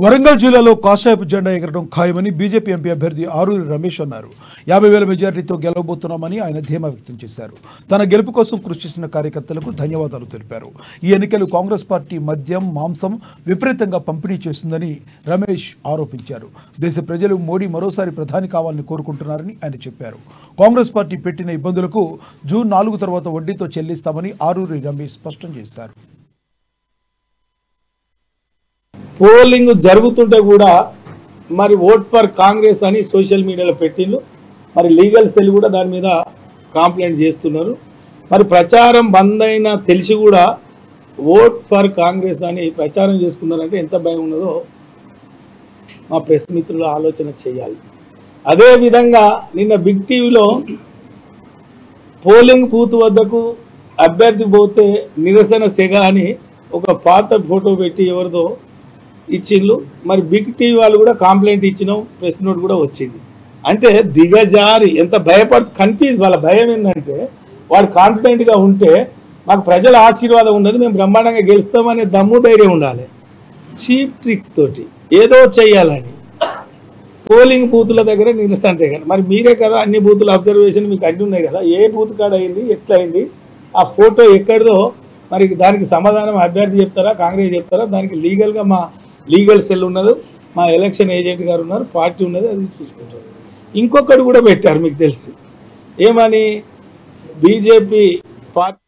వరంగల్ జిల్లాలో కాషాయపు జెండా ఎగరడం ఖాయమని బీజేపీ ఎంపీ అభ్యర్థి ఆరూరి రమేష్ అన్నారు. 50,000 మెజారిటీతో గెలవబోతున్నామని ఆయన ధీమా వ్యక్తం చేశారు. తన గెలుపు కోసం కృషి చేసిన కార్యకర్తలకు ధన్యవాదాలు తెలిపారు. ఈ ఎన్నికలు కాంగ్రెస్ పార్టీ మద్యం, మాంసం విపరీతంగా పంపిణీ చేస్తుందని రమేష్ ఆరోపించారు. దేశ ప్రజలు మోడీ మరోసారి ప్రధాని కావాలని కోరుకుంటున్నారని ఆయన చెప్పారు. కాంగ్రెస్ పార్టీ పెట్టిన ఇబ్బందులకు జూన్ 4 తర్వాత వడ్డీతో చెల్లిస్తామని ఆరూరి రమేష్ స్పష్టం చేశారు. పోలింగ్ జరుగుతుంటే కూడా మరి ఓట్ ఫర్ కాంగ్రెస్ అని సోషల్ మీడియాలో పెట్టిండ్రు. మరి లీగల్ సెల్ కూడా దాని మీద కంప్లైంట్ చేస్తున్నారు. మరి ప్రచారం బంద్ అయినా తెలిసి కూడా ఓట్ ఫర్ కాంగ్రెస్ అని ప్రచారం చేసుకున్నారంటే ఎంత భయం ఉన్నదో మా ప్రెస్ మిత్రులు ఆలోచన చేయాలి. అదేవిధంగా నిన్న బిగ్ టీవీలో పోలింగ్ బూత్ వద్దకు అభ్యర్థి పోతే నిరసన సెగ అని ఒక పాత ఫోటో పెట్టి ఎవరిదో ఇచ్చిండ్రు. మరి బిగ్ టీవీ వాళ్ళు కూడా కంప్లైంట్ ఇచ్చినాం, ప్రెస్ నోట్ కూడా వచ్చింది. అంటే దిగజారి ఎంత కన్ఫ్యూజ్. వాళ్ళ భయం ఏంటంటే వాడు కాన్ఫిడెంట్గా ఉంటే మాకు ప్రజల ఆశీర్వాదం ఉండదు, మేము బ్రహ్మాండంగా గెలుస్తామనే దమ్ము ధైర్యం ఉండాలి. చీప్ ట్రిక్స్ తోటి ఏదో చెయ్యాలని పోలింగ్ బూతుల దగ్గర నిరసన కదా. మరి మీరే కదా అన్ని బూతుల అబ్జర్వేషన్ మీకు అన్ని ఉన్నాయి కదా, ఏ బూత్ కాడ అయింది, ఎట్లా అయింది, ఆ ఫోటో ఎక్కడిదో మరి దానికి సమాధానం అభ్యర్థి చెప్తారా, కాంగ్రెస్ చెప్తారా? దానికి లీగల్గా మా లీగల్ సెల్ ఉన్నది, మా ఎలక్షన్ ఏజెంట్ గారు ఉన్నారు, పార్టీ ఉన్నది, అది చూసుకుంటారు. ఇంకొకటి కూడా పెట్టారు మీకు తెలుసు ఏమని, బీజేపీ పార్టీ